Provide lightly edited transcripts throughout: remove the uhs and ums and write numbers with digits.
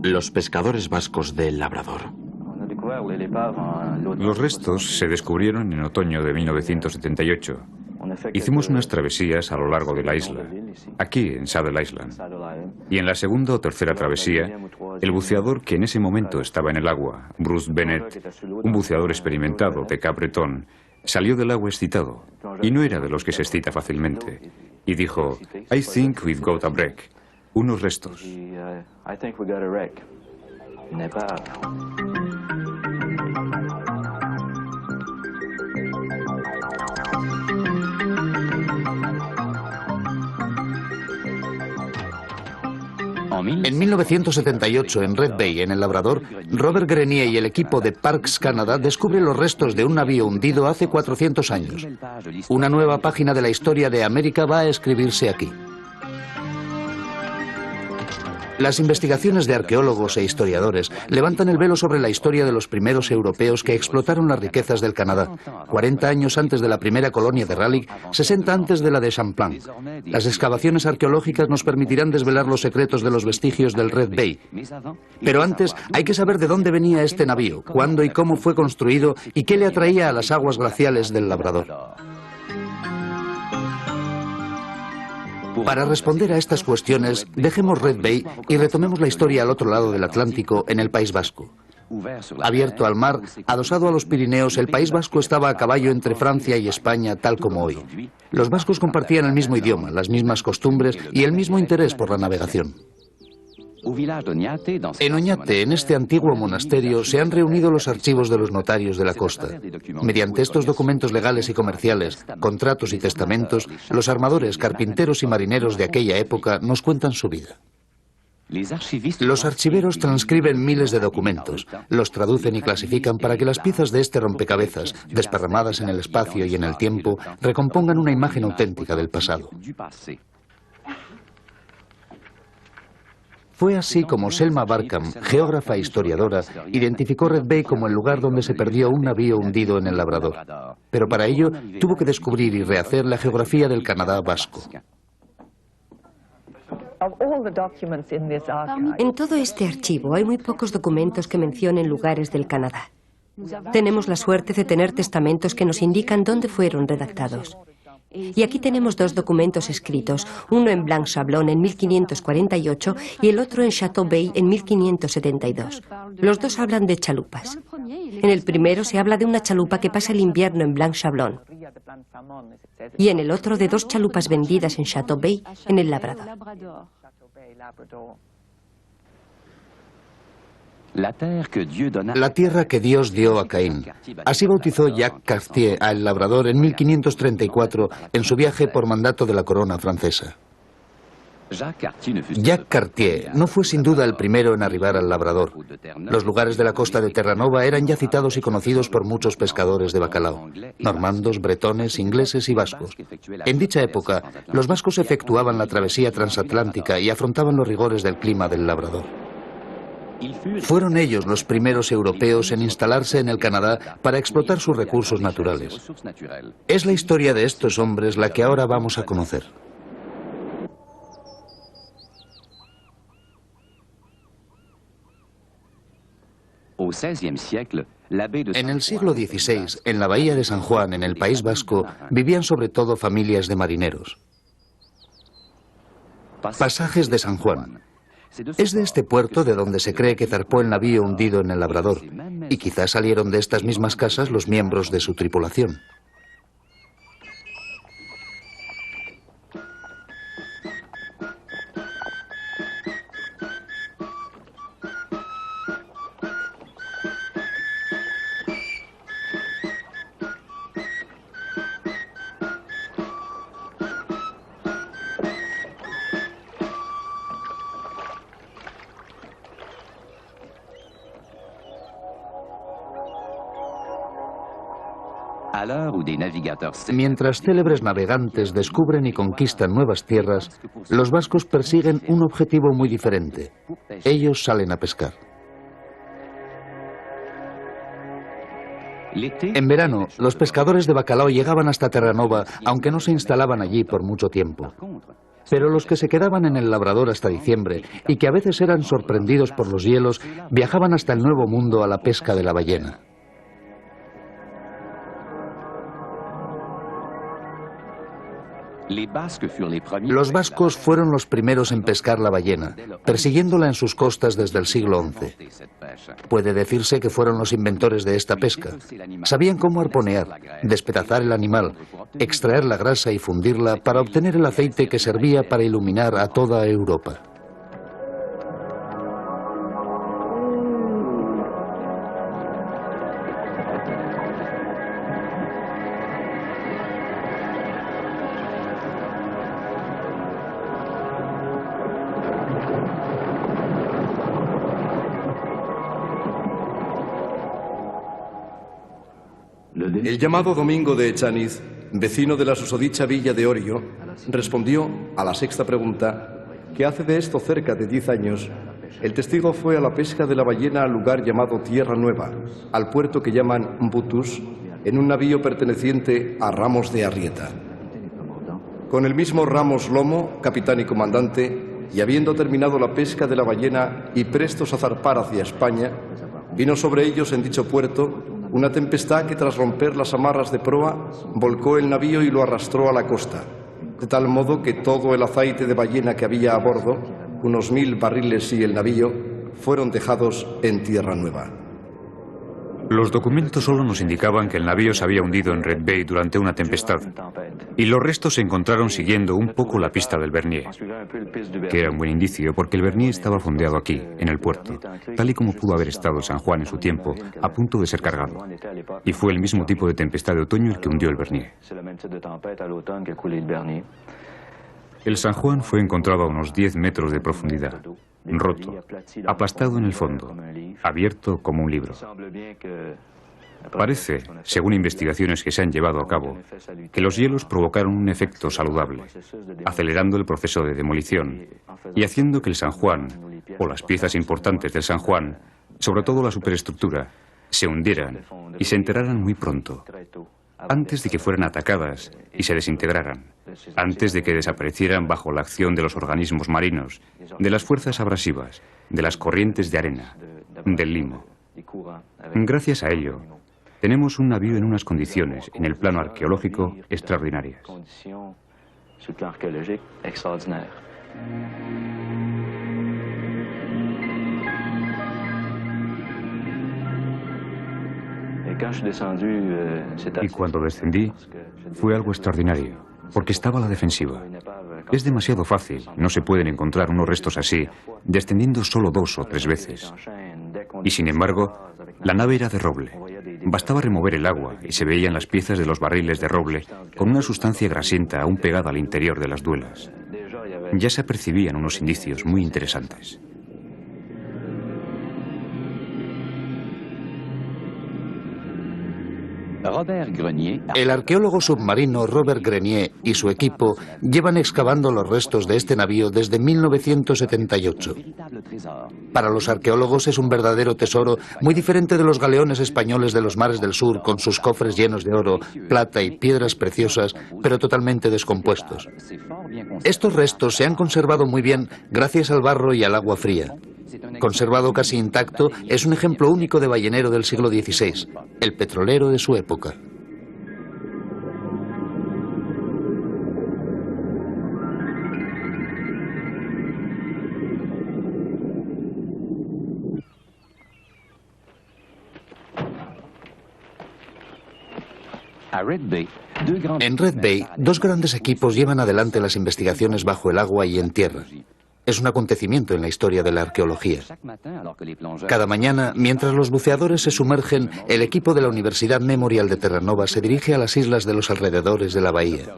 Los pescadores vascos del Labrador. Los restos se descubrieron en otoño de 1978. Hicimos unas travesías a lo largo de la isla, aquí en Saddle Island. Y en la segunda o tercera travesía, el buceador que en ese momento estaba en el agua, Bruce Bennett, un buceador experimentado de Cap Breton, salió del agua excitado, y no era de los que se excita fácilmente, y dijo, "I think we've got a wreck", unos restos. En 1978, en Red Bay, en el Labrador, Robert Grenier y el equipo de Parks Canada descubren los restos de un navío hundido hace 400 años. Una nueva página de la historia de América va a escribirse aquí. Las investigaciones de arqueólogos e historiadores levantan el velo sobre la historia de los primeros europeos que explotaron las riquezas del Canadá, 40 años antes de la primera colonia de Raleigh, 60 antes de la de Champlain. Las excavaciones arqueológicas nos permitirán desvelar los secretos de los vestigios del Red Bay. Pero antes hay que saber de dónde venía este navío, cuándo y cómo fue construido y qué le atraía a las aguas glaciales del Labrador. Para responder a estas cuestiones, dejemos Red Bay y retomemos la historia al otro lado del Atlántico, en el País Vasco. Abierto al mar, adosado a los Pirineos, el País Vasco estaba a caballo entre Francia y España, tal como hoy. Los vascos compartían el mismo idioma, las mismas costumbres y el mismo interés por la navegación. En Oñate, en este antiguo monasterio, se han reunido los archivos de los notarios de la costa. Mediante estos documentos legales y comerciales, contratos y testamentos, los armadores, carpinteros y marineros de aquella época nos cuentan su vida. Los archiveros transcriben miles de documentos, los traducen y clasifican para que las piezas de este rompecabezas, desparramadas en el espacio y en el tiempo, recompongan una imagen auténtica del pasado. Fue así como Selma Barkham, geógrafa e historiadora, identificó Red Bay como el lugar donde se perdió un navío hundido en el Labrador. Pero para ello tuvo que descubrir y rehacer la geografía del Canadá vasco. En todo este archivo hay muy pocos documentos que mencionen lugares del Canadá. Tenemos la suerte de tener testamentos que nos indican dónde fueron redactados. Y aquí tenemos dos documentos escritos, uno en Blanc-Sablon en 1548 y el otro en Chateau Bay en 1572. Los dos hablan de chalupas. En el primero se habla de una chalupa que pasa el invierno en Blanc-Sablon y en el otro de dos chalupas vendidas en Chateau Bay, en el Labrador. La tierra que Dios dio a Caín. Así bautizó Jacques Cartier a El Labrador en 1534 en su viaje por mandato de la corona francesa. Jacques Cartier no fue sin duda el primero en arribar al Labrador. Los lugares de la costa de Terranova eran ya citados y conocidos por muchos pescadores de bacalao, normandos, bretones, ingleses y vascos. En dicha época, los vascos efectuaban la travesía transatlántica y afrontaban los rigores del clima del Labrador. Fueron ellos los primeros europeos en instalarse en el Canadá para explotar sus recursos naturales. Es la historia de estos hombres la que ahora vamos a conocer. En el siglo XVI, en la bahía de San Juan, en el País Vasco, vivían sobre todo familias de marineros. Pasajes de San Juan. Es de este puerto de donde se cree que zarpó el navío hundido en el Labrador, y quizás salieron de estas mismas casas los miembros de su tripulación. Mientras célebres navegantes descubren y conquistan nuevas tierras, los vascos persiguen un objetivo muy diferente. Ellos salen a pescar. En verano, los pescadores de bacalao llegaban hasta Terranova, aunque no se instalaban allí por mucho tiempo. Pero los que se quedaban en el Labrador hasta diciembre y que a veces eran sorprendidos por los hielos, viajaban hasta el Nuevo Mundo a la pesca de la ballena. Los vascos fueron los primeros en pescar la ballena, persiguiéndola en sus costas desde el siglo XI. Puede decirse que fueron los inventores de esta pesca. Sabían cómo arponear, despedazar el animal, extraer la grasa y fundirla para obtener el aceite que servía para iluminar a toda Europa. El llamado Domingo de Echaniz, vecino de la susodicha villa de Orio, respondió a la sexta pregunta que hace de esto cerca de 10 años el testigo fue a la pesca de la ballena al lugar llamado Tierra Nueva, al puerto que llaman Butus, en un navío perteneciente a Ramos de Arrieta. Con el mismo Ramos Lomo, capitán y comandante, y habiendo terminado la pesca de la ballena y prestos a zarpar hacia España, vino sobre ellos en dicho puerto una tempestad que tras romper las amarras de proa volcó el navío y lo arrastró a la costa, de tal modo que todo el aceite de ballena que había a bordo, unos 1000 barriles y el navío, fueron dejados en Tierra Nueva. Los documentos solo nos indicaban que el navío se había hundido en Red Bay durante una tempestad y los restos se encontraron siguiendo un poco la pista del Bernier, que era un buen indicio porque el Bernier estaba fondeado aquí, en el puerto, tal y como pudo haber estado el San Juan en su tiempo, a punto de ser cargado. Y fue el mismo tipo de tempestad de otoño el que hundió el Bernier. El San Juan fue encontrado a unos 10 metros de profundidad, roto, aplastado en el fondo, abierto como un libro. Parece, según investigaciones que se han llevado a cabo, que los hielos provocaron un efecto saludable, acelerando el proceso de demolición y haciendo que el San Juan, o las piezas importantes del San Juan, sobre todo la superestructura, se hundieran y se enterraran muy pronto, antes de que fueran atacadas y se desintegraran, antes de que desaparecieran bajo la acción de los organismos marinos, de las fuerzas abrasivas, de las corrientes de arena, del limo. Gracias a ello, tenemos un navío en unas condiciones, en el plano arqueológico, extraordinarias. Y cuando descendí, fue algo extraordinario, porque estaba a la defensiva. Es demasiado fácil, no se pueden encontrar unos restos así, descendiendo solo 2 o 3 veces. Y sin embargo, la nave era de roble. Bastaba remover el agua y se veían las piezas de los barriles de roble con una sustancia grasienta aún pegada al interior de las duelas. Ya se apercibían unos indicios muy interesantes. El arqueólogo submarino Robert Grenier y su equipo llevan excavando los restos de este navío desde 1978. Para los arqueólogos es un verdadero tesoro, muy diferente de los galeones españoles de los mares del sur, con sus cofres llenos de oro, plata y piedras preciosas, pero totalmente descompuestos. Estos restos se han conservado muy bien gracias al barro y al agua fría. Conservado casi intacto, es un ejemplo único de ballenero del siglo XVI, el petrolero de su época. En Red Bay, 2 grandes equipos llevan adelante las investigaciones bajo el agua y en tierra. Es un acontecimiento en la historia de la arqueología. Cada mañana, mientras los buceadores se sumergen, el equipo de la Universidad Memorial de Terranova se dirige a las islas de los alrededores de la bahía.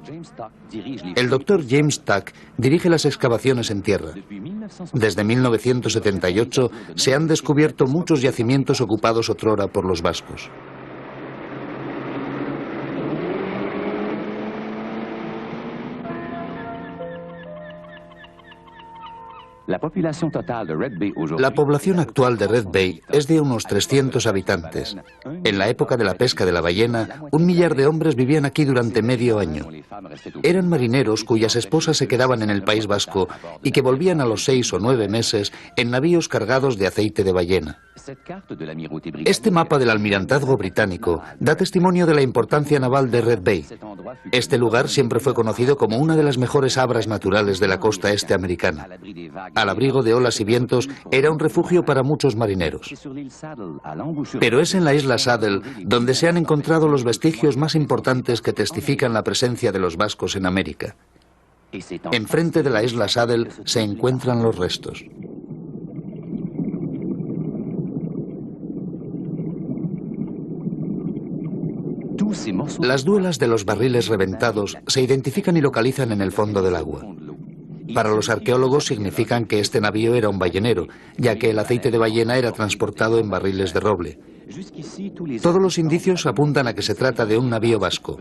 El doctor James Tuck dirige las excavaciones en tierra. Desde 1978 se han descubierto muchos yacimientos ocupados otrora por los vascos. La población actual de Red Bay es de unos 300 habitantes. En la época de la pesca de la ballena, 1 millar de hombres vivían aquí durante medio año. Eran marineros cuyas esposas se quedaban en el País Vasco y que volvían a los 6 o 9 meses en navíos cargados de aceite de ballena. Este mapa del almirantazgo británico da testimonio de la importancia naval de Red Bay. Este lugar siempre fue conocido como una de las mejores abras naturales de la costa este americana. Al abrigo de olas y vientos, era un refugio para muchos marineros. Pero es en la isla Saddle donde se han encontrado los vestigios más importantes que testifican la presencia de los vascos en América. Enfrente de la isla Saddle se encuentran los restos. Las duelas de los barriles reventados se identifican y localizan en el fondo del agua. Para los arqueólogos significan que este navío era un ballenero, ya que el aceite de ballena era transportado en barriles de roble. Todos los indicios apuntan a que se trata de un navío vasco,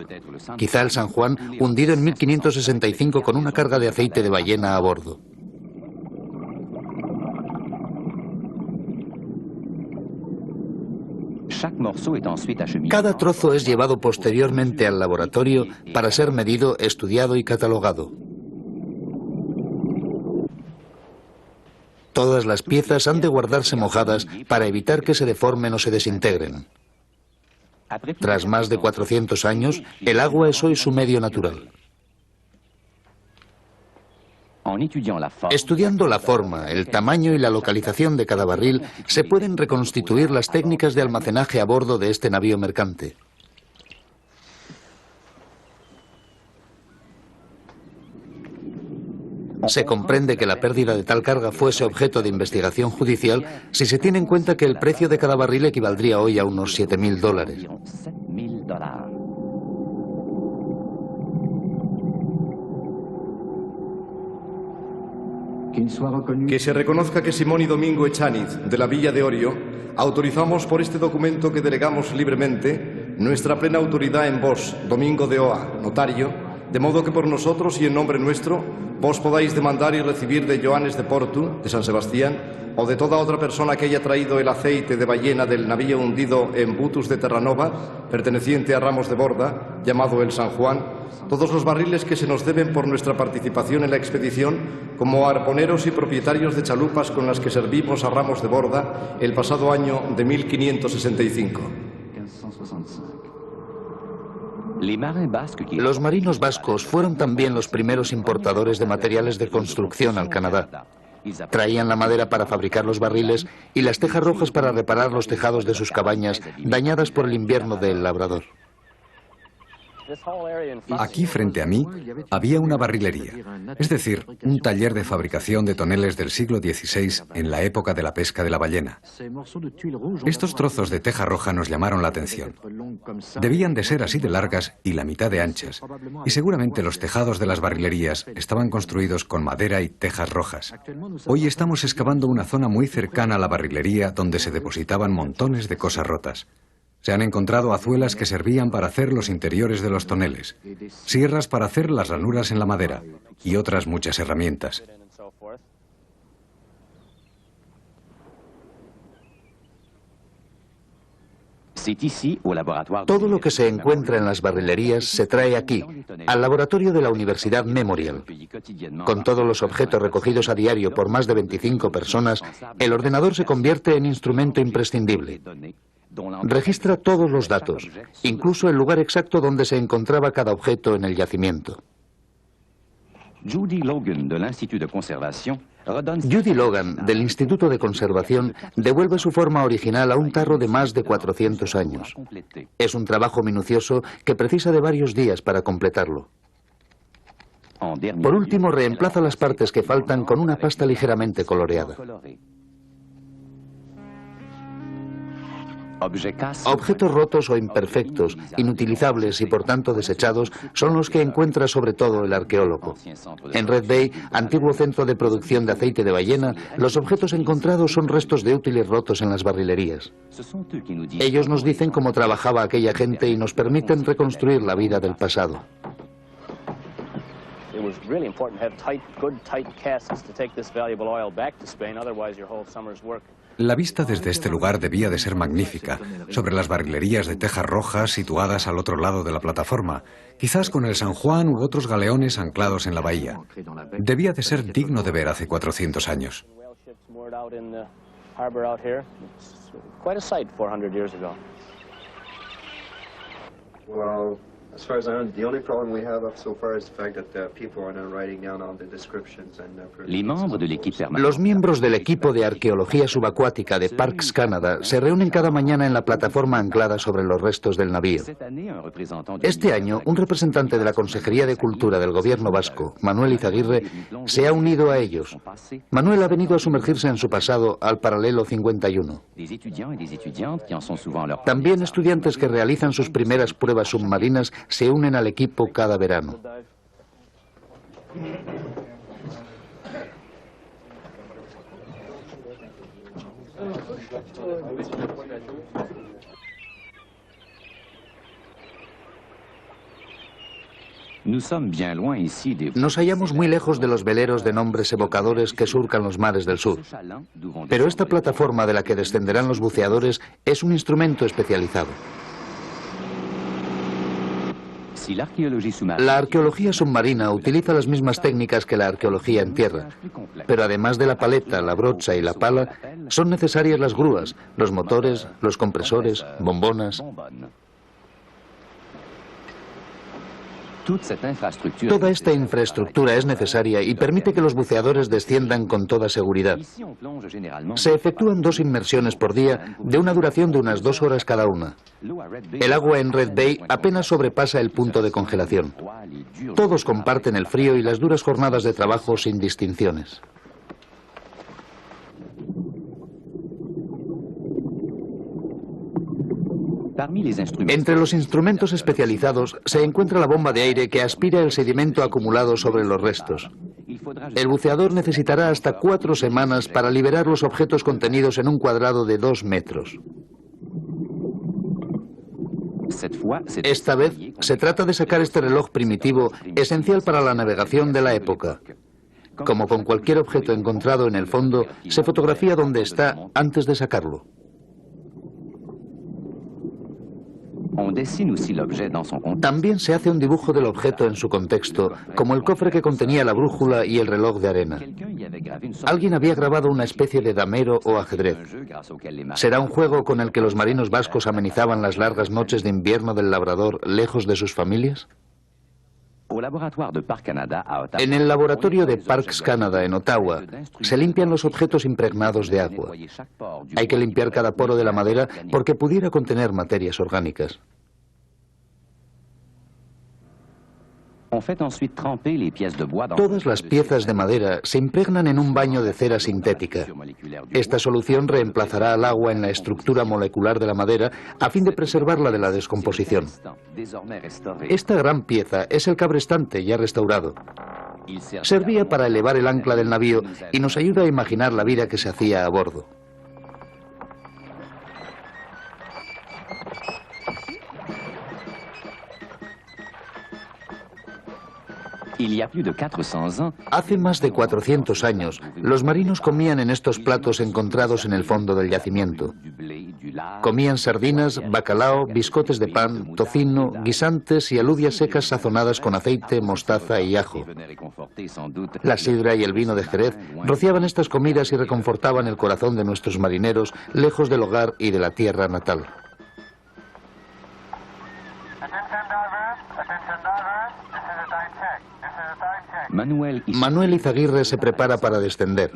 quizá el San Juan, hundido en 1565 con una carga de aceite de ballena a bordo. Cada trozo es llevado posteriormente al laboratorio para ser medido, estudiado y catalogado. Todas las piezas han de guardarse mojadas para evitar que se deformen o se desintegren. Tras más de 400 años, el agua es hoy su medio natural. Estudiando la forma, el tamaño y la localización de cada barril, se pueden reconstituir las técnicas de almacenaje a bordo de este navío mercante. Se comprende que la pérdida de tal carga fuese objeto de investigación judicial si se tiene en cuenta que el precio de cada barril equivaldría hoy a unos $7.000. Que se reconozca que Simón y Domingo Echaniz, de la Villa de Orio, autorizamos por este documento que delegamos libremente nuestra plena autoridad en vos, Domingo de Oa, notario, de modo que por nosotros y en nombre nuestro vos podáis demandar y recibir de Joanes de Portu, de San Sebastián, o de toda otra persona que haya traído el aceite de ballena del navío hundido en Butus de Terranova, perteneciente a Ramos de Borda, llamado el San Juan, todos los barriles que se nos deben por nuestra participación en la expedición, como arponeros y propietarios de chalupas con las que servimos a Ramos de Borda el pasado año de 1565. Los marinos vascos fueron también los primeros importadores de materiales de construcción al Canadá. Traían la madera para fabricar los barriles y las tejas rojas para reparar los tejados de sus cabañas dañadas por el invierno del labrador. Aquí, frente a mí, había una barrilería, es decir, un taller de fabricación de toneles del siglo XVI en la época de la pesca de la ballena. Estos trozos de teja roja nos llamaron la atención. Debían de ser así de largas y la mitad de anchas, y seguramente los tejados de las barrilerías estaban construidos con madera y tejas rojas. Hoy estamos excavando una zona muy cercana a la barrilería donde se depositaban montones de cosas rotas. Se han encontrado azuelas que servían para hacer los interiores de los toneles, sierras para hacer las ranuras en la madera y otras muchas herramientas. Todo lo que se encuentra en las barrilerías se trae aquí, al laboratorio de la Universidad Memorial. Con todos los objetos recogidos a diario por más de 25 personas, el ordenador se convierte en instrumento imprescindible. Registra todos los datos, incluso el lugar exacto donde se encontraba cada objeto en el yacimiento. Judy Logan, del Instituto de Conservación, devuelve su forma original a un tarro de más de 400 años. Es un trabajo minucioso que precisa de varios días para completarlo. Por último, reemplaza las partes que faltan con una pasta ligeramente coloreada. Objetos rotos o imperfectos, inutilizables y por tanto desechados, son los que encuentra sobre todo el arqueólogo. En Red Bay, antiguo centro de producción de aceite de ballena, los objetos encontrados son restos de útiles rotos en las barrilerías. Ellos nos dicen cómo trabajaba aquella gente y nos permiten reconstruir la vida del pasado. La vista desde este lugar debía de ser magnífica, sobre las barrilerías de tejas rojas situadas al otro lado de la plataforma, quizás con el San Juan u otros galeones anclados en la bahía. Debía de ser digno de ver hace 400 años. As far as I know, the only problem we have so far is the fact that people are not writing down all the descriptions and Los miembros del equipo de arqueología subacuática de Parks Canada se reúnen cada mañana en la plataforma anclada sobre los restos del navío. Este año, un representante de la Consejería de Cultura del Gobierno vasco, Manuel Izaguirre, se ha unido a ellos. Manuel ha venido a sumergirse en su pasado al paralelo 51. También estudiantes que realizan sus primeras pruebas submarinas se unen al equipo cada verano. Nos hallamos muy lejos de los veleros de nombres evocadores que surcan los mares del sur. Pero esta plataforma de la que descenderán los buceadores es un instrumento especializado. La arqueología submarina utiliza las mismas técnicas que la arqueología en tierra, pero además de la paleta, la brocha y la pala, son necesarias las grúas, los motores, los compresores, bombonas. Toda esta infraestructura es necesaria y permite que los buceadores desciendan con toda seguridad. Se efectúan 2 inmersiones por día de una duración de unas 2 horas cada una. El agua en Red Bay apenas sobrepasa el punto de congelación. Todos comparten el frío y las duras jornadas de trabajo sin distinciones. Entre los instrumentos especializados se encuentra la bomba de aire que aspira el sedimento acumulado sobre los restos. El buceador necesitará hasta 4 semanas para liberar los objetos contenidos en un cuadrado de 2 metros. Esta vez se trata de sacar este reloj primitivo esencial para la navegación de la época. Como con cualquier objeto encontrado en el fondo, se fotografía donde está antes de sacarlo. También se hace un dibujo del objeto en su contexto, como el cofre que contenía la brújula y el reloj de arena. Alguien había grabado una especie de damero o ajedrez. ¿Será un juego con el que los marinos vascos amenizaban las largas noches de invierno del labrador lejos de sus familias? En el laboratorio de Parks Canada en Ottawa se limpian los objetos impregnados de agua. Hay que limpiar cada poro de la madera porque pudiera contener materias orgánicas. Todas las piezas de madera se impregnan en un baño de cera sintética. Esta solución reemplazará al agua en la estructura molecular de la madera a fin de preservarla de la descomposición. Esta gran pieza es el cabrestante ya restaurado. Servía para elevar el ancla del navío y nos ayuda a imaginar la vida que se hacía a bordo. Hace más de 400 años, los marinos comían en estos platos encontrados en el fondo del yacimiento. Comían sardinas, bacalao, biscotes de pan, tocino, guisantes y alubias secas sazonadas con aceite, mostaza y ajo. La sidra y el vino de Jerez rociaban estas comidas y reconfortaban el corazón de nuestros marineros lejos del hogar y de la tierra natal. Manuel Izaguirre se prepara para descender.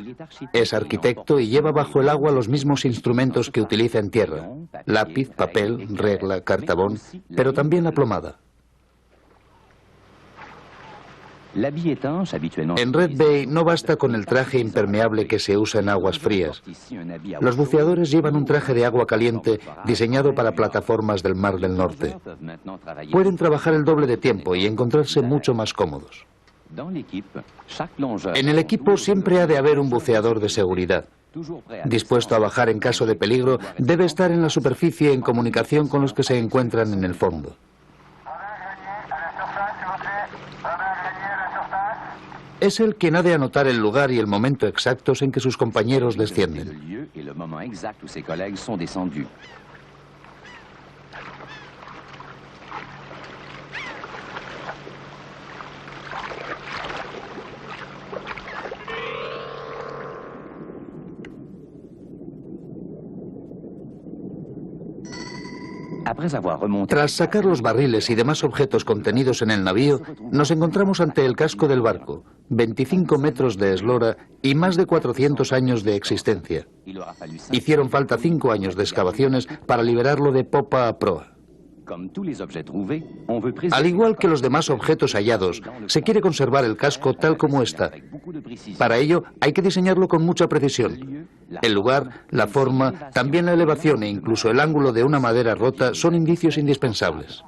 Es arquitecto y lleva bajo el agua los mismos instrumentos que utiliza en tierra: lápiz, papel, regla, cartabón, pero también la plomada. En Red Bay no basta con el traje impermeable que se usa en aguas frías. Los buceadores llevan un traje de agua caliente diseñado para plataformas del Mar del Norte. Pueden trabajar el doble de tiempo y encontrarse mucho más cómodos. En el equipo siempre ha de haber un buceador de seguridad. Dispuesto a bajar en caso de peligro, debe estar en la superficie en comunicación con los que se encuentran en el fondo. Es él quien ha de anotar el lugar y el momento exactos en que sus compañeros descienden. Tras sacar los barriles y demás objetos contenidos en el navío, nos encontramos ante el casco del barco, 25 metros de eslora y más de 400 años de existencia. Hicieron falta 5 años de excavaciones para liberarlo de popa a proa. Al igual que los demás objetos hallados, se quiere conservar el casco tal como está. Para ello, hay que diseñarlo con mucha precisión. El lugar, la forma, también la elevación e incluso el ángulo de una madera rota son indicios indispensables.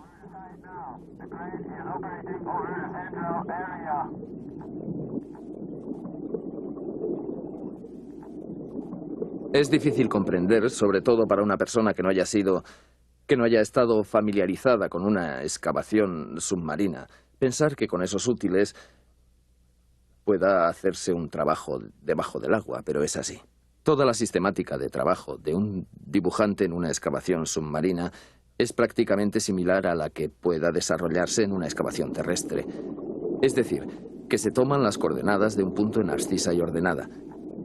Es difícil comprender, sobre todo para una persona que no haya estado familiarizada con una excavación submarina, pensar que con esos útiles pueda hacerse un trabajo debajo del agua, pero es así. Toda la sistemática de trabajo de un dibujante en una excavación submarina es prácticamente similar a la que pueda desarrollarse en una excavación terrestre. Es decir, que se toman las coordenadas de un punto en abscisa y ordenada,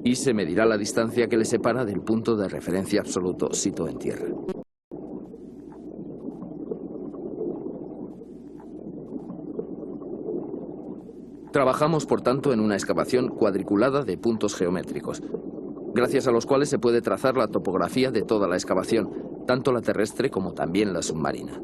y se medirá la distancia que le separa del punto de referencia absoluto sito en tierra. Trabajamos, por tanto, en una excavación cuadriculada de puntos geométricos, gracias a los cuales se puede trazar la topografía de toda la excavación, tanto la terrestre como también la submarina.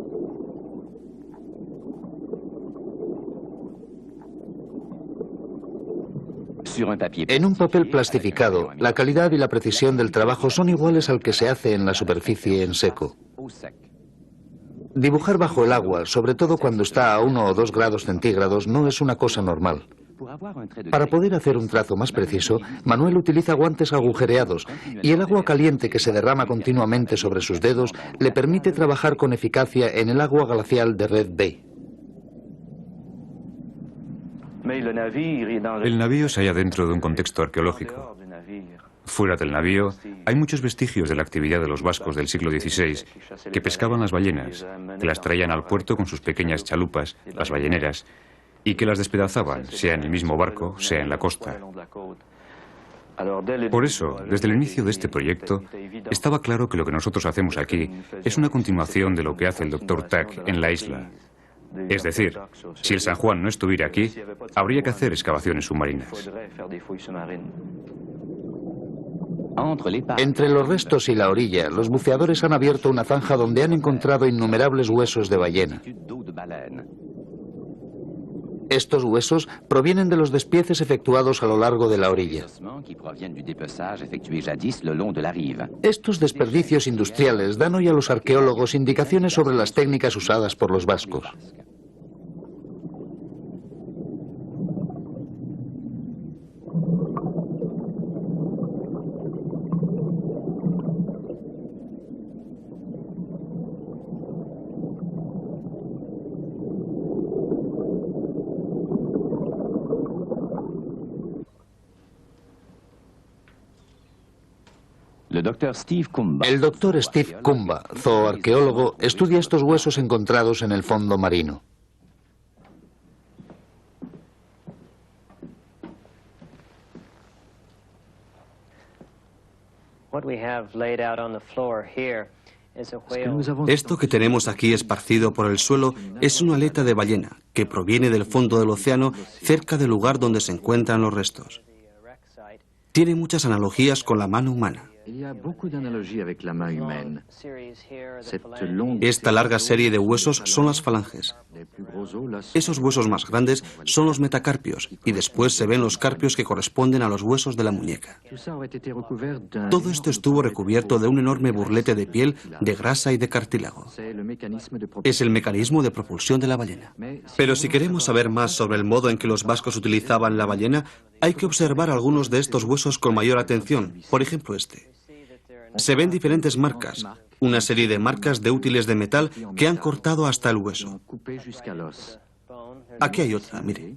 En un papel plastificado, la calidad y la precisión del trabajo son iguales al que se hace en la superficie en seco. Dibujar bajo el agua, sobre todo cuando está a 1 o 2 grados centígrados, no es una cosa normal. Para poder hacer un trazo más preciso, Manuel utiliza guantes agujereados y el agua caliente que se derrama continuamente sobre sus dedos le permite trabajar con eficacia en el agua glacial de Red Bay. El navío se halla dentro de un contexto arqueológico. Fuera del navío hay muchos vestigios de la actividad de los vascos del siglo XVI que pescaban las ballenas, que las traían al puerto con sus pequeñas chalupas, las balleneras, y que las despedazaban, sea en el mismo barco, sea en la costa. Por eso, desde el inicio de este proyecto, estaba claro que lo que nosotros hacemos aquí es una continuación de lo que hace el Dr. Tack en la isla. Es decir, si el San Juan no estuviera aquí, habría que hacer excavaciones submarinas. Entre los restos y la orilla, los buceadores han abierto una zanja donde han encontrado innumerables huesos de ballena. Estos huesos provienen de los despieces efectuados a lo largo de la orilla. Estos desperdicios industriales dan hoy a los arqueólogos indicaciones sobre las técnicas usadas por los vascos. El Dr. Steve Kumba, zooarqueólogo, estudia estos huesos encontrados en el fondo marino. Esto que tenemos aquí esparcido por el suelo es una aleta de ballena que proviene del fondo del océano cerca del lugar donde se encuentran los restos. Tiene muchas analogías con la mano humana. Esta larga serie de huesos son las falanges. Esos huesos más grandes son los metacarpios y después se ven los carpios que corresponden a los huesos de la muñeca. Todo esto estuvo recubierto de un enorme burlete de piel, de grasa y de cartílago. Es el mecanismo de propulsión de la ballena. Pero si queremos saber más sobre el modo en que los vascos utilizaban la ballena, hay que observar algunos de estos huesos con mayor atención. Por ejemplo, este. Se ven diferentes marcas, una serie de marcas de útiles de metal que han cortado hasta el hueso. Aquí hay otra, mire.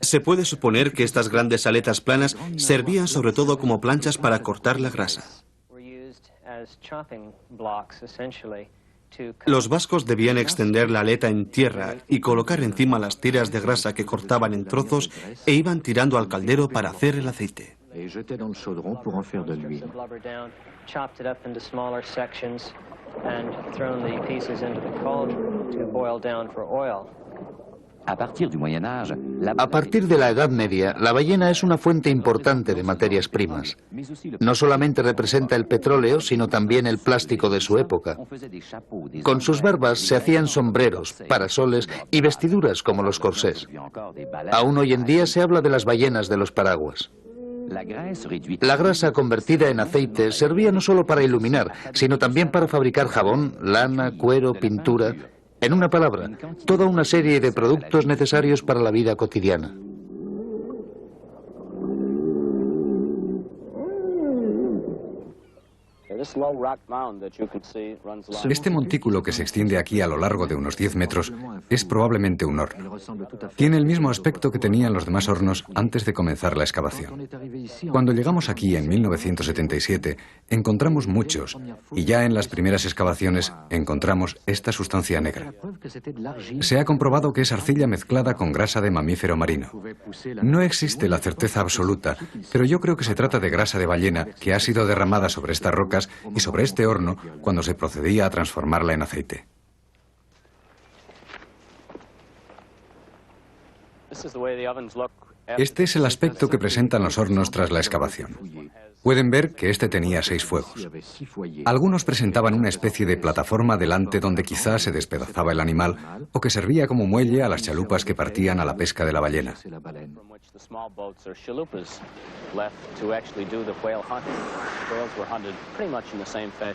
Se puede suponer que estas grandes aletas planas servían sobre todo como planchas para cortar la grasa. Los vascos debían extender la aleta en tierra y colocar encima las tiras de grasa que cortaban en trozos e iban tirando al caldero para hacer el aceite. A partir de la Edad Media, la ballena es una fuente importante de materias primas. No solamente representa el petróleo, sino también el plástico de su época. Con sus barbas se hacían sombreros, parasoles y vestiduras como los corsés. Aún hoy en día se habla de las ballenas de los paraguas. La grasa convertida en aceite servía no solo para iluminar, sino también para fabricar jabón, lana, cuero, pintura. En una palabra, toda una serie de productos necesarios para la vida cotidiana. Este montículo que se extiende aquí a lo largo de unos 10 metros es probablemente un horno. Tiene el mismo aspecto que tenían los demás hornos antes de comenzar la excavación. Cuando llegamos aquí en 1977, encontramos muchos, y ya en las primeras excavaciones encontramos esta sustancia negra. Se ha comprobado que es arcilla mezclada con grasa de mamífero marino. No existe la certeza absoluta, pero yo creo que se trata de grasa de ballena que ha sido derramada sobre estas rocas y sobre este horno cuando se procedía a transformarla en aceite. Este es el aspecto que presentan los hornos tras la excavación. Pueden ver que este tenía 6 fuegos. Algunos presentaban una especie de plataforma delante donde quizá se despedazaba el animal o que servía como muelle a las chalupas que partían a la pesca de la ballena.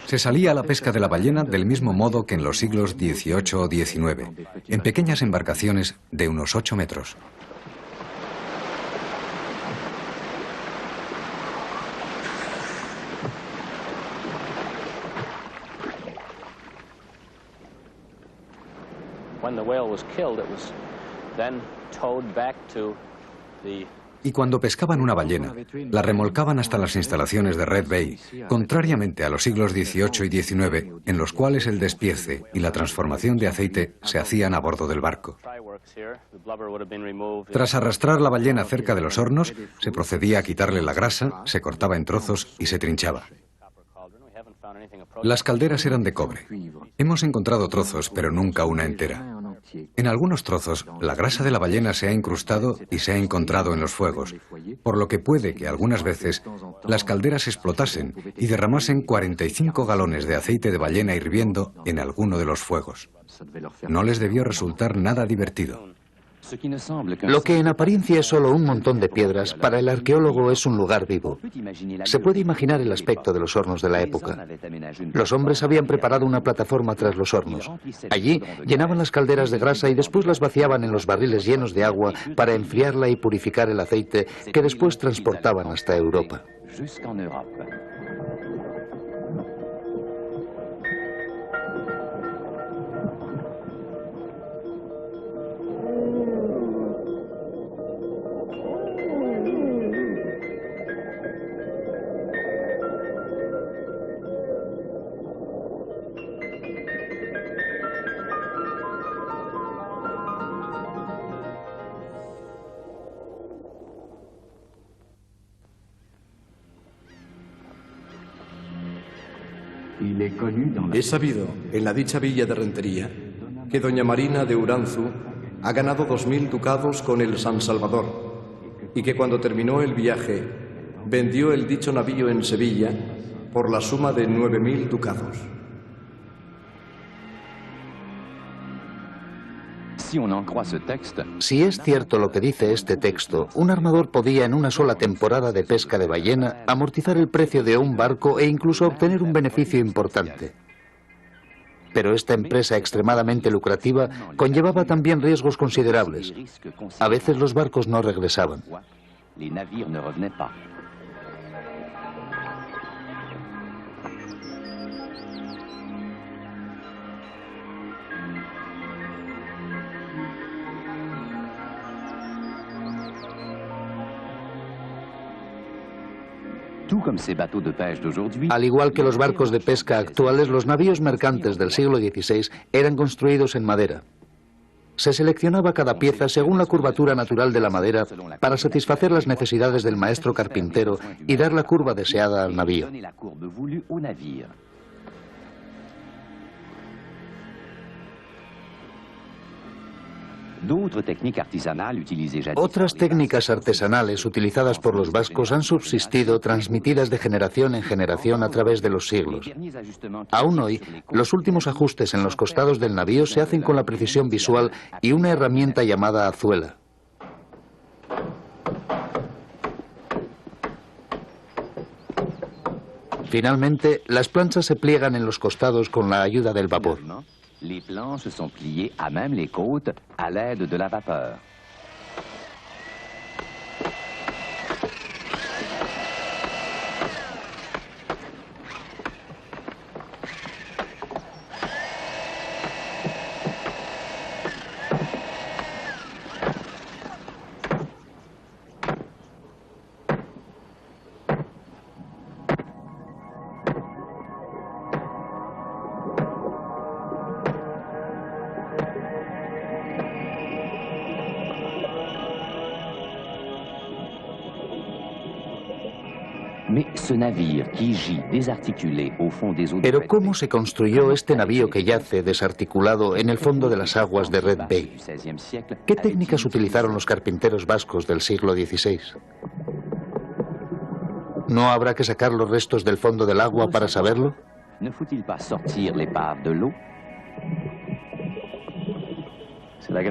Se salía a la pesca de la ballena del mismo modo que en los siglos XVIII o XIX, en pequeñas embarcaciones de unos 8 metros. Y cuando pescaban una ballena, la remolcaban hasta las instalaciones de Red Bay, contrariamente a los siglos XVIII y XIX, en los cuales el despiece y la transformación de aceite se hacían a bordo del barco. Tras arrastrar la ballena cerca de los hornos, se procedía a quitarle la grasa, se cortaba en trozos y se trinchaba. Las calderas eran de cobre. Hemos encontrado trozos, pero nunca una entera. En algunos trozos, la grasa de la ballena se ha incrustado y se ha encontrado en los fuegos, por lo que puede que algunas veces las calderas explotasen y derramasen 45 galones de aceite de ballena hirviendo en alguno de los fuegos. No les debió resultar nada divertido. Lo que en apariencia es solo un montón de piedras, para el arqueólogo es un lugar vivo. Se puede imaginar el aspecto de los hornos de la época. Los hombres habían preparado una plataforma tras los hornos. Allí llenaban las calderas de grasa y después las vaciaban en los barriles llenos de agua para enfriarla y purificar el aceite que después transportaban hasta Europa. Es sabido, en la dicha villa de Rentería, que doña Marina de Uranzu ha ganado 2000 ducados con el San Salvador y que cuando terminó el viaje vendió el dicho navío en Sevilla por la suma de 9000 ducados. Si es cierto lo que dice este texto, un armador podía en una sola temporada de pesca de ballena amortizar el precio de un barco e incluso obtener un beneficio importante. Pero esta empresa extremadamente lucrativa conllevaba también riesgos considerables. A veces los barcos no regresaban. Al igual que los barcos de pesca actuales, los navíos mercantes del siglo XVI eran construidos en madera. Se seleccionaba cada pieza según la curvatura natural de la madera para satisfacer las necesidades del maestro carpintero y dar la curva deseada al navío. Otras técnicas artesanales utilizadas por los vascos han subsistido, transmitidas de generación en generación a través de los siglos. Aún hoy, los últimos ajustes en los costados del navío se hacen con la precisión visual y una herramienta llamada azuela. Finalmente, las planchas se pliegan en los costados con la ayuda del vapor. Les planches sont pliées à même les côtes à l'aide de la vapeur. Pero ¿cómo se construyó este navío que yace desarticulado en el fondo de las aguas de Red Bay? ¿Qué técnicas utilizaron los carpinteros vascos del siglo XVI? ¿No habrá que sacar los restos del fondo del agua para saberlo? Es la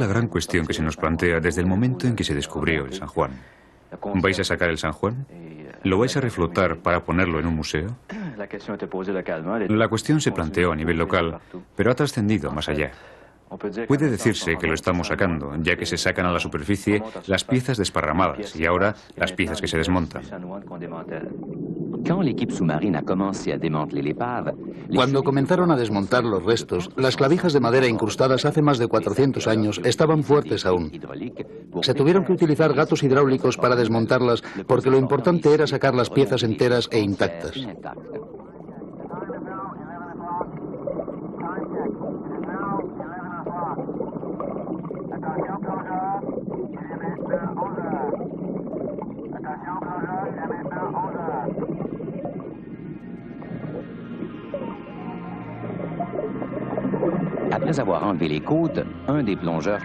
gran cuestión que se nos plantea desde el momento en que se descubrió el San Juan. ¿Vais a sacar el San Juan? ¿Lo vais a reflotar para ponerlo en un museo? La cuestión se planteó a nivel local, pero ha trascendido más allá. Puede decirse que lo estamos sacando, ya que se sacan a la superficie las piezas desparramadas y ahora las piezas que se desmontan. Cuando comenzaron a desmontar los restos, las clavijas de madera incrustadas hace más de 400 años estaban fuertes aún. Se tuvieron que utilizar gatos hidráulicos para desmontarlas porque lo importante era sacar las piezas enteras e intactas.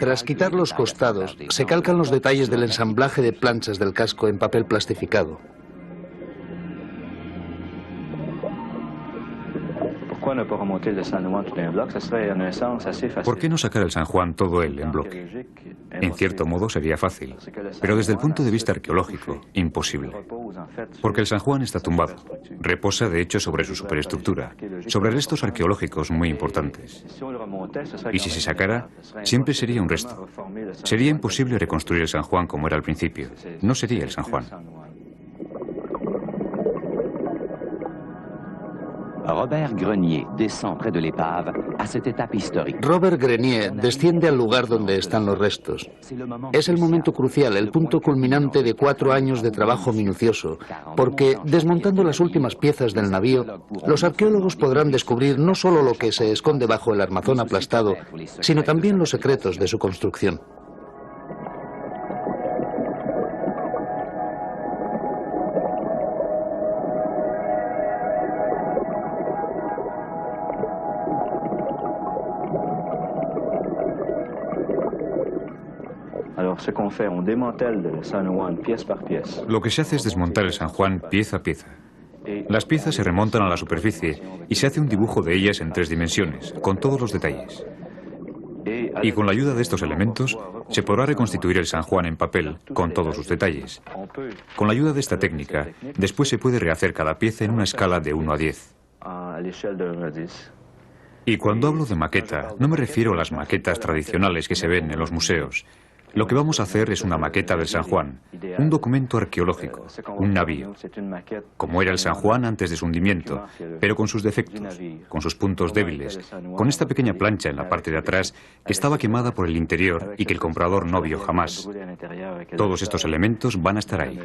Tras quitar los costados, se calcan los detalles del ensamblaje de planchas del casco en papel plastificado. ¿Por qué no sacar el San Juan todo él en bloque? En cierto modo sería fácil, pero desde el punto de vista arqueológico, imposible. Porque el San Juan está tumbado, reposa de hecho sobre su superestructura, sobre restos arqueológicos muy importantes. Y si se sacara, siempre sería un resto. Sería imposible reconstruir el San Juan como era al principio. No sería el San Juan. Robert Grenier descend près de l'épave à cette étape historique. Robert Grenier desciende al lugar donde están los restos. Es el momento crucial, el punto culminante de 4 años de trabajo minucioso, porque desmontando las últimas piezas del navío, los arqueólogos podrán descubrir no solo lo que se esconde bajo el armazón aplastado, sino también los secretos de su construcción. Lo que se hace es desmontar el San Juan pieza a pieza. Las piezas se remontan a la superficie y se hace un dibujo de ellas en 3 dimensiones, con todos los detalles. Y con la ayuda de estos elementos se podrá reconstituir el San Juan en papel, con todos sus detalles. Con la ayuda de esta técnica, después se puede rehacer cada pieza en una escala de 1 a 10. Y cuando hablo de maqueta, no me refiero a las maquetas tradicionales que se ven en los museos. Lo que vamos a hacer es una maqueta del San Juan, un documento arqueológico, un navío, como era el San Juan antes de su hundimiento, pero con sus defectos, con sus puntos débiles, con esta pequeña plancha en la parte de atrás que estaba quemada por el interior y que el comprador no vio jamás. Todos estos elementos van a estar ahí.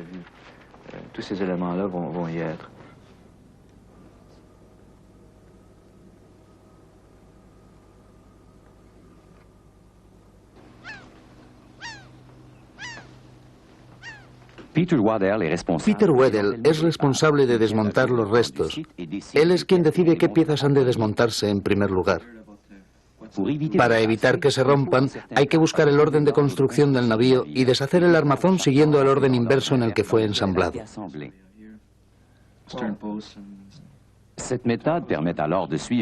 Peter Weddell es responsable de desmontar los restos. Él es quien decide qué piezas han de desmontarse en primer lugar. Para evitar que se rompan, hay que buscar el orden de construcción del navío y deshacer el armazón siguiendo el orden inverso en el que fue ensamblado.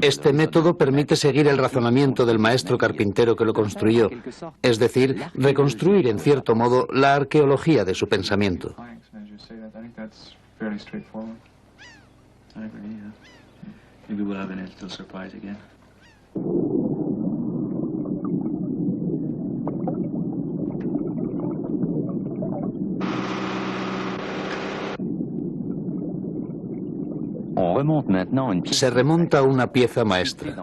Este método permite seguir el razonamiento del maestro carpintero que lo construyó, es decir, reconstruir en cierto modo la arqueología de su pensamiento. Se remonta una pieza maestra.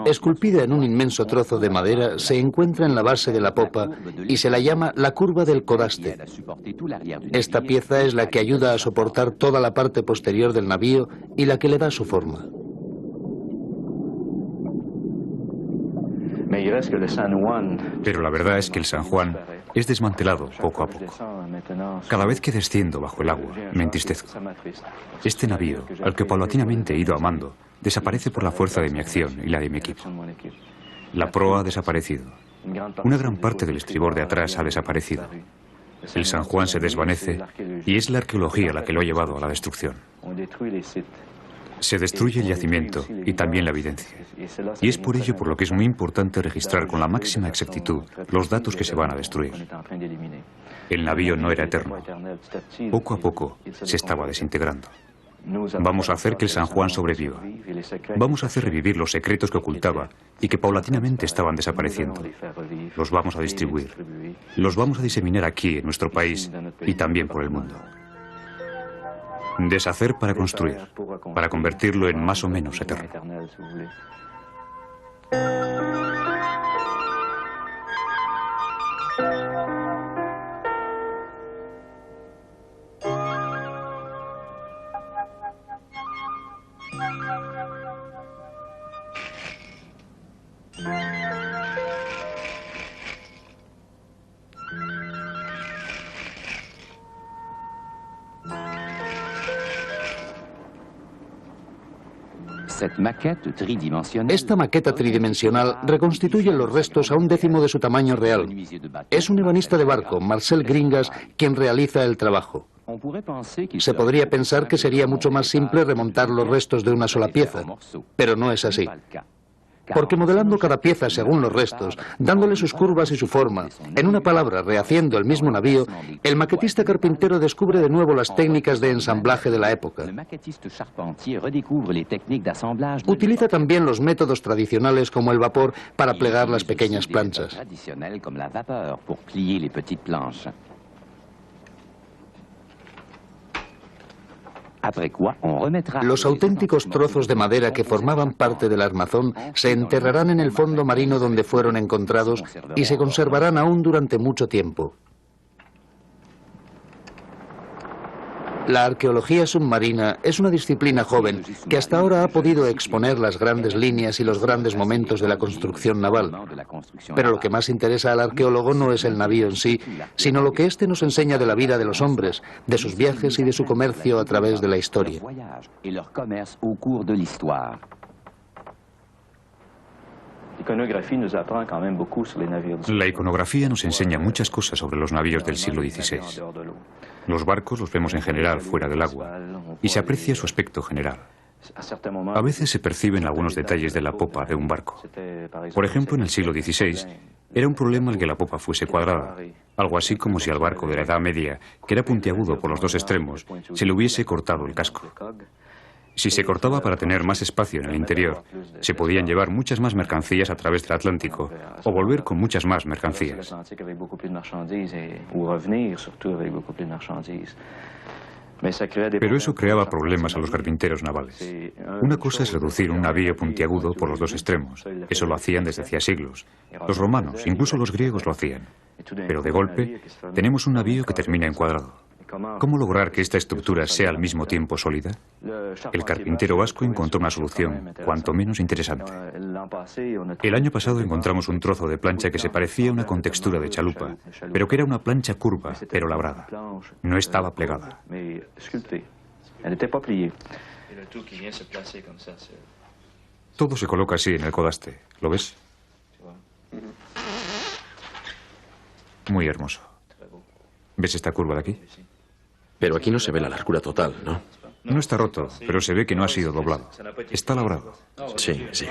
Esculpida en un inmenso trozo de madera, se encuentra en la base de la popa y se la llama la curva del codaste. Esta pieza es la que ayuda a soportar toda la parte posterior del navío y la que le da su forma. Pero la verdad es que el San Juan es desmantelado poco a poco. Cada vez que desciendo bajo el agua, me entristezco. Este navío, al que paulatinamente he ido amando, desaparece por la fuerza de mi acción y la de mi equipo. La proa ha desaparecido. Una gran parte del estribor de atrás ha desaparecido. El San Juan se desvanece y es la arqueología la que lo ha llevado a la destrucción. Se destruye el yacimiento y también la evidencia. Y es por ello por lo que es muy importante registrar con la máxima exactitud los datos que se van a destruir. El navío no era eterno. Poco a poco se estaba desintegrando. Vamos a hacer que el San Juan sobreviva. Vamos a hacer revivir los secretos que ocultaba y que paulatinamente estaban desapareciendo. Los vamos a distribuir. Los vamos a diseminar aquí, en nuestro país, y también por el mundo. Deshacer para construir, para convertirlo en más o menos eterno. Esta maqueta tridimensional reconstituye los restos a un décimo de su tamaño real. Es un ebanista de barco, Marcel Gringas, quien realiza el trabajo. Se podría pensar que sería mucho más simple remontar los restos de una sola pieza, pero no es así. Porque modelando cada pieza según los restos, dándole sus curvas y su forma, en una palabra, rehaciendo el mismo navío, el maquetista carpintero descubre de nuevo las técnicas de ensamblaje de la época. Utiliza también los métodos tradicionales como el vapor para plegar las pequeñas planchas. Los auténticos trozos de madera que formaban parte del armazón se enterrarán en el fondo marino donde fueron encontrados y se conservarán aún durante mucho tiempo. La arqueología submarina es una disciplina joven que hasta ahora ha podido exponer las grandes líneas y los grandes momentos de la construcción naval. Pero lo que más interesa al arqueólogo no es el navío en sí, sino lo que éste nos enseña de la vida de los hombres, de sus viajes y de su comercio a través de la historia. La iconografía nos enseña muchas cosas sobre los navíos del siglo XVI. Los barcos los vemos en general fuera del agua y se aprecia su aspecto general. A veces se perciben algunos detalles de la popa de un barco. Por ejemplo, en el siglo XVI era un problema el que la popa fuese cuadrada, algo así como si al barco de la Edad Media, que era puntiagudo por los dos extremos, se le hubiese cortado el casco. Si se cortaba para tener más espacio en el interior, se podían llevar muchas más mercancías a través del Atlántico o volver con muchas más mercancías. Pero eso creaba problemas a los carpinteros navales. Una cosa es reducir un navío puntiagudo por los dos extremos. Eso lo hacían desde hacía siglos. Los romanos, incluso los griegos lo hacían. Pero de golpe, tenemos un navío que termina en cuadrado. ¿Cómo lograr que esta estructura sea al mismo tiempo sólida? El carpintero vasco encontró una solución, cuanto menos interesante. El año pasado encontramos un trozo de plancha que se parecía a una contextura de chalupa, pero que era una plancha curva, pero labrada. No estaba plegada. Todo se coloca así en el codaste. ¿Lo ves? Muy hermoso. ¿Ves esta curva de aquí? Pero aquí no se ve la largura total, ¿no? No está roto, pero se ve que no ha sido doblado. Está labrado. Sí, sí.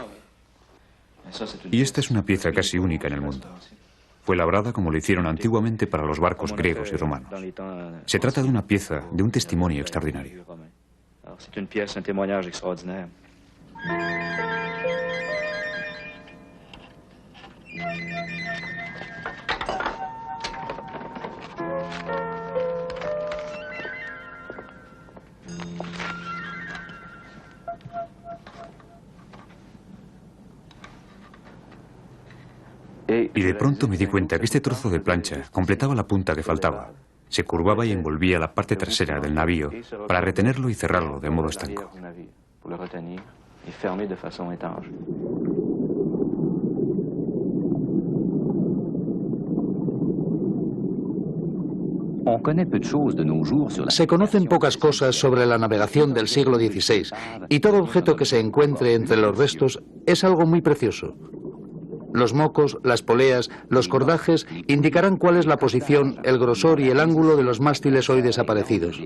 Y esta es una pieza casi única en el mundo. Fue labrada como lo hicieron antiguamente para los barcos griegos y romanos. Se trata de una pieza, de un testimonio extraordinario. Y de pronto me di cuenta que este trozo de plancha completaba la punta que faltaba. Se curvaba y envolvía la parte trasera del navío para retenerlo y cerrarlo de modo estanco. Se conocen pocas cosas sobre la navegación del siglo XVI y todo objeto que se encuentre entre los restos es algo muy precioso. Los mocos, las poleas, los cordajes indicarán cuál es la posición, el grosor y el ángulo de los mástiles hoy desaparecidos.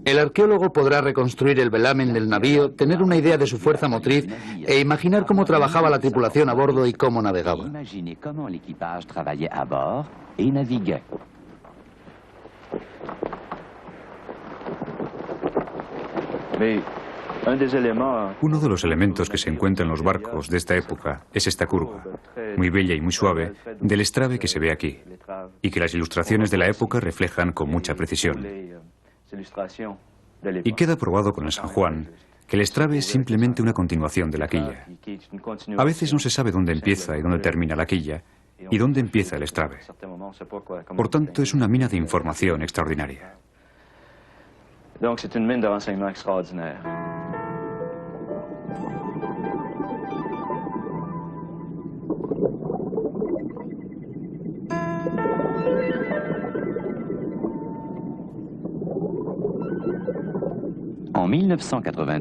El arqueólogo podrá reconstruir el velamen del navío, tener una idea de su fuerza motriz e imaginar cómo trabajaba la tripulación a bordo y cómo navegaba. Uno de los elementos que se encuentra en los barcos de esta época es esta curva, muy bella y muy suave, del estrave que se ve aquí, y que las ilustraciones de la época reflejan con mucha precisión. Y queda probado con el San Juan que el estrave es simplemente una continuación de la quilla. A veces no se sabe dónde empieza y dónde termina la quilla, y dónde empieza el estrave. Por tanto, es una mina de información extraordinaria. Donc c'est une mine de renseignements extraordinaire.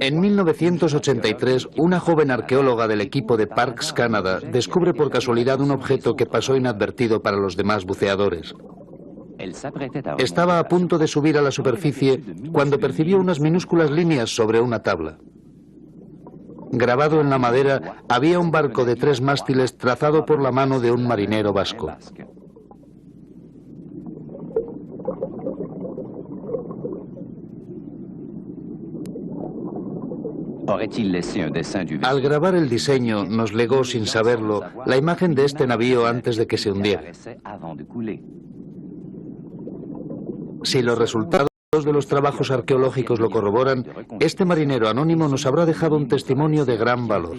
En 1983, una joven arqueóloga del equipo de Parks Canada descubre por casualidad un objeto que pasó inadvertido para los demás buceadores. Estaba a punto de subir a la superficie cuando percibió unas minúsculas líneas sobre una tabla. Grabado en la madera había un barco de 3 mástiles trazado por la mano de un marinero vasco. Al grabar el diseño, nos legó, sin saberlo, la imagen de este navío antes de que se hundiera. Si los resultados de los trabajos arqueológicos lo corroboran, este marinero anónimo nos habrá dejado un testimonio de gran valor.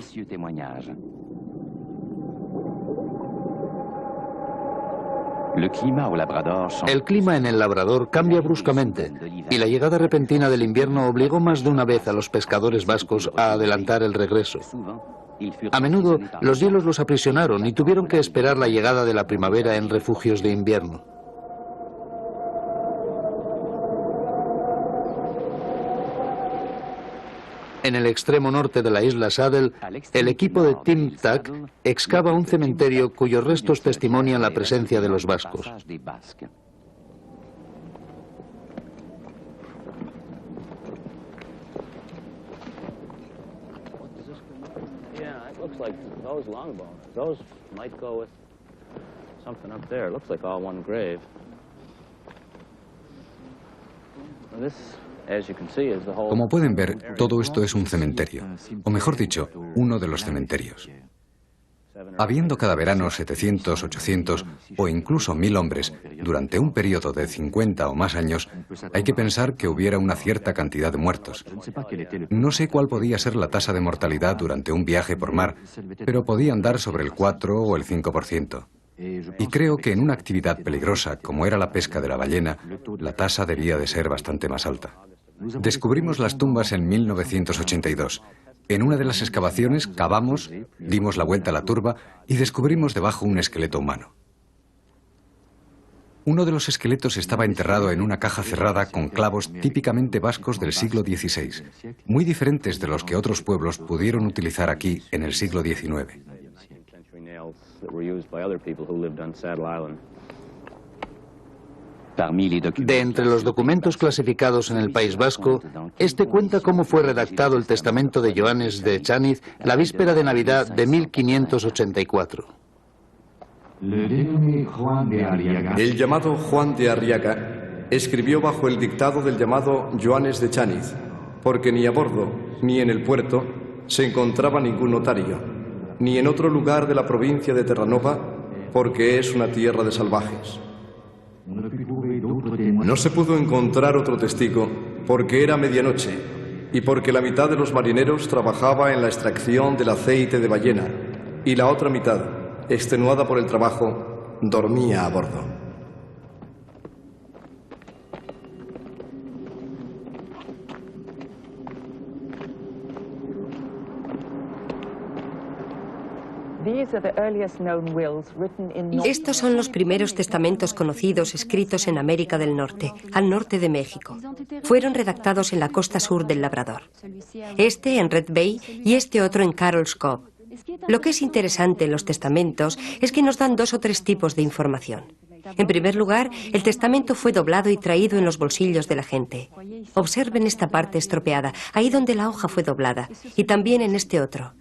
El clima en el Labrador cambia bruscamente y la llegada repentina del invierno obligó más de una vez a los pescadores vascos a adelantar el regreso. A menudo los hielos los aprisionaron y tuvieron que esperar la llegada de la primavera en refugios de invierno. En el extremo norte de la isla Saddle, el equipo de Tim Tack excava un cementerio cuyos restos testimonian la presencia de los vascos. Como pueden ver, todo esto es un cementerio, o mejor dicho, uno de los cementerios. Habiendo cada verano 700, 800 o incluso 1000 hombres durante un periodo de 50 o más años, hay que pensar que hubiera una cierta cantidad de muertos. No sé cuál podía ser la tasa de mortalidad durante un viaje por mar, pero podía andar sobre el 4 o el 5%. Y creo que en una actividad peligrosa como era la pesca de la ballena, la tasa debía de ser bastante más alta. Descubrimos las tumbas en 1982. En una de las excavaciones cavamos, dimos la vuelta a la turba y descubrimos debajo un esqueleto humano. Uno de los esqueletos estaba enterrado en una caja cerrada con clavos típicamente vascos del siglo XVI, muy diferentes de los que otros pueblos pudieron utilizar aquí en el siglo XIX. De entre los documentos clasificados en el País Vasco, este cuenta cómo fue redactado el testamento de Joanes de Echaniz la víspera de Navidad de 1584. El llamado Juan de Arriaga escribió bajo el dictado del llamado Joanes de Echaniz, porque ni a bordo ni en el puerto se encontraba ningún notario, ni en otro lugar de la provincia de Terranova, porque es una tierra de salvajes. No se pudo encontrar otro testigo porque era medianoche y porque la mitad de los marineros trabajaba en la extracción del aceite de ballena y la otra mitad, extenuada por el trabajo, dormía a bordo. Estos son los primeros testamentos conocidos escritos en América del Norte, al norte de México. Fueron redactados en la costa sur del Labrador. Este en Red Bay y este otro en Carroll's Cove. Lo que es interesante en los testamentos es que nos dan 2 o 3 tipos de información. En primer lugar, el testamento fue doblado y traído en los bolsillos de la gente. Observen esta parte estropeada, ahí donde la hoja fue doblada, y también en este otro.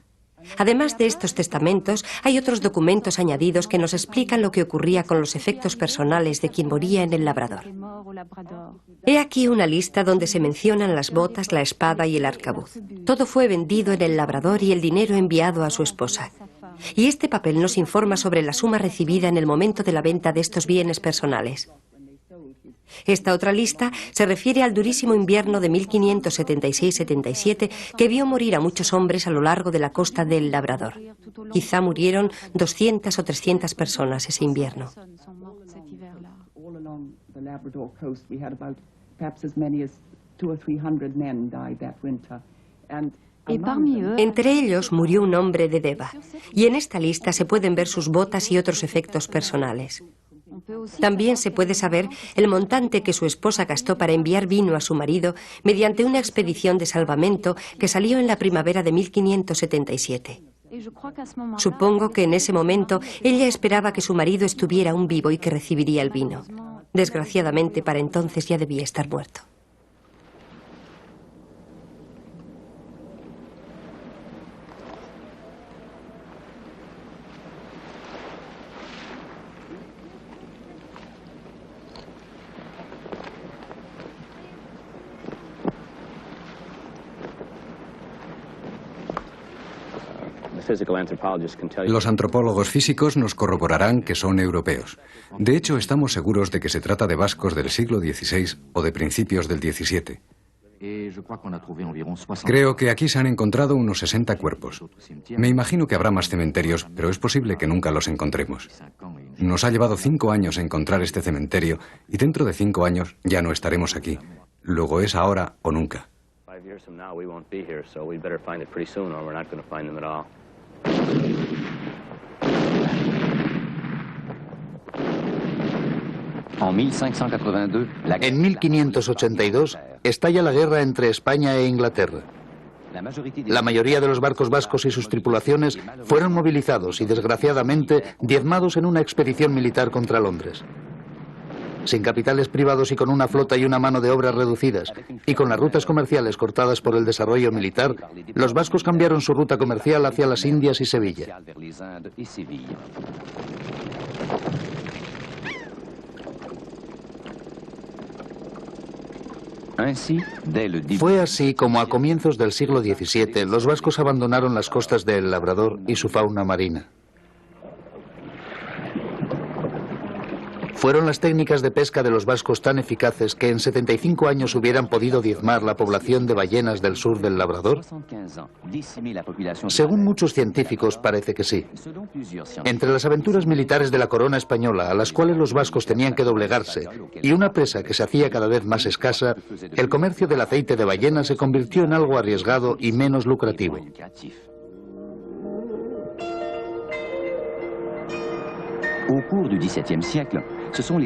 Además de estos testamentos, hay otros documentos añadidos que nos explican lo que ocurría con los efectos personales de quien moría en el Labrador. He aquí una lista donde se mencionan las botas, la espada y el arcabuz. Todo fue vendido en el Labrador y el dinero enviado a su esposa. Y este papel nos informa sobre la suma recibida en el momento de la venta de estos bienes personales. Esta otra lista se refiere al durísimo invierno de 1576-77 que vio morir a muchos hombres a lo largo de la costa del Labrador. Quizá murieron 200 o 300 personas ese invierno. Entre ellos murió un hombre de Deva, y en esta lista se pueden ver sus botas y otros efectos personales. También se puede saber el montante que su esposa gastó para enviar vino a su marido mediante una expedición de salvamento que salió en la primavera de 1577. Supongo que en ese momento ella esperaba que su marido estuviera aún vivo y que recibiría el vino. Desgraciadamente, para entonces ya debía estar muerto. Los antropólogos físicos nos corroborarán que son europeos. De hecho, estamos seguros de que se trata de vascos del siglo XVI o de principios del XVII. Creo que aquí se han encontrado unos 60 cuerpos. Me imagino que habrá más cementerios, pero es posible que nunca los encontremos. Nos ha llevado 5 años encontrar este cementerio y dentro de 5 años ya no estaremos aquí. Luego es ahora o nunca. En 1582 estalla la guerra entre España e Inglaterra. La mayoría de los barcos vascos y sus tripulaciones fueron movilizados y, desgraciadamente, diezmados en una expedición militar contra Londres. Sin capitales privados y con una flota y una mano de obra reducidas, y con las rutas comerciales cortadas por el desarrollo militar, los vascos cambiaron su ruta comercial hacia las Indias y Sevilla. Fue así como a comienzos del siglo XVII los vascos abandonaron las costas de El Labrador y su fauna marina. Fueron las técnicas de pesca de los vascos tan eficaces que en 75 años hubieran podido diezmar la población de ballenas del sur del Labrador. Según muchos científicos, parece que sí. Entre las aventuras militares de la corona española, a las cuales los vascos tenían que doblegarse, y una presa que se hacía cada vez más escasa, el comercio del aceite de ballena se convirtió en algo arriesgado y menos lucrativo.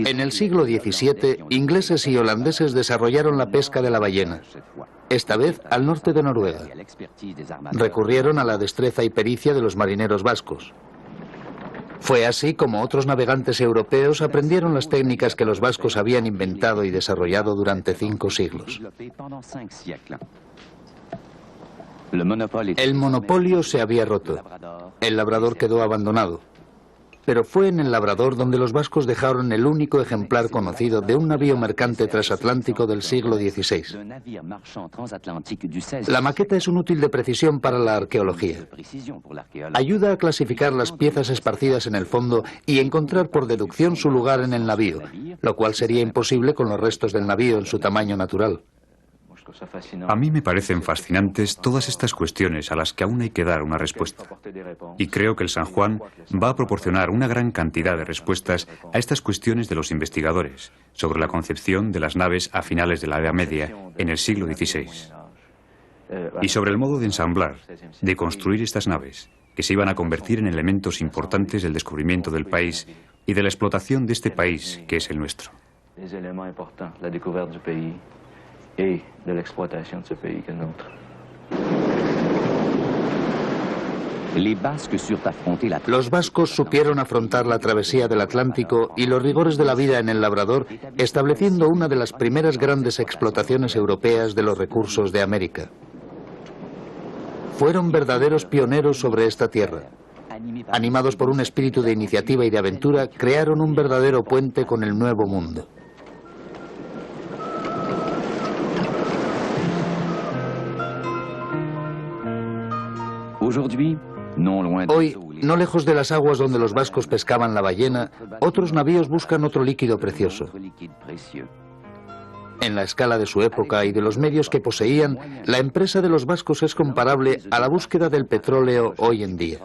En el siglo XVII, ingleses y holandeses desarrollaron la pesca de la ballena, esta vez al norte de Noruega. Recurrieron a la destreza y pericia de los marineros vascos. Fue así como otros navegantes europeos aprendieron las técnicas que los vascos habían inventado y desarrollado durante 5 siglos. El monopolio se había roto. El Labrador quedó abandonado. Pero fue en El Labrador donde los vascos dejaron el único ejemplar conocido de un navío mercante transatlántico del siglo XVI. La maqueta es un útil de precisión para la arqueología. Ayuda a clasificar las piezas esparcidas en el fondo y encontrar por deducción su lugar en el navío, lo cual sería imposible con los restos del navío en su tamaño natural. A mí me parecen fascinantes todas estas cuestiones a las que aún hay que dar una respuesta. Y creo que el San Juan va a proporcionar una gran cantidad de respuestas a estas cuestiones de los investigadores sobre la concepción de las naves a finales de la Edad Media en el siglo XVI. Y sobre el modo de ensamblar, de construir estas naves, que se iban a convertir en elementos importantes del descubrimiento del país y de la explotación de este país que es el nuestro. Y de la explotación de ese país que es nuestro. Los vascos supieron afrontar la travesía del Atlántico y los rigores de la vida en El Labrador, estableciendo una de las primeras grandes explotaciones europeas de los recursos de América. Fueron verdaderos pioneros sobre esta tierra. Animados por un espíritu de iniciativa y de aventura, crearon un verdadero puente con el Nuevo Mundo. Hoy, no lejos de las aguas donde los vascos pescaban la ballena, otros navíos buscan otro líquido precioso. En la escala de su época y de los medios que poseían, la empresa de los vascos es comparable a la búsqueda del petróleo hoy en día.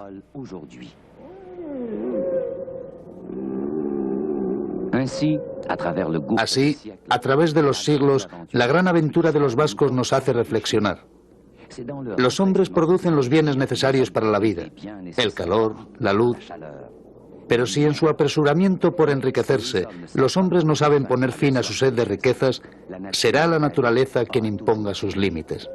Así, a través de los siglos, la gran aventura de los vascos nos hace reflexionar. Los hombres producen los bienes necesarios para la vida, el calor, la luz. Pero si en su apresuramiento por enriquecerse los hombres no saben poner fin a su sed de riquezas, será la naturaleza quien imponga sus límites.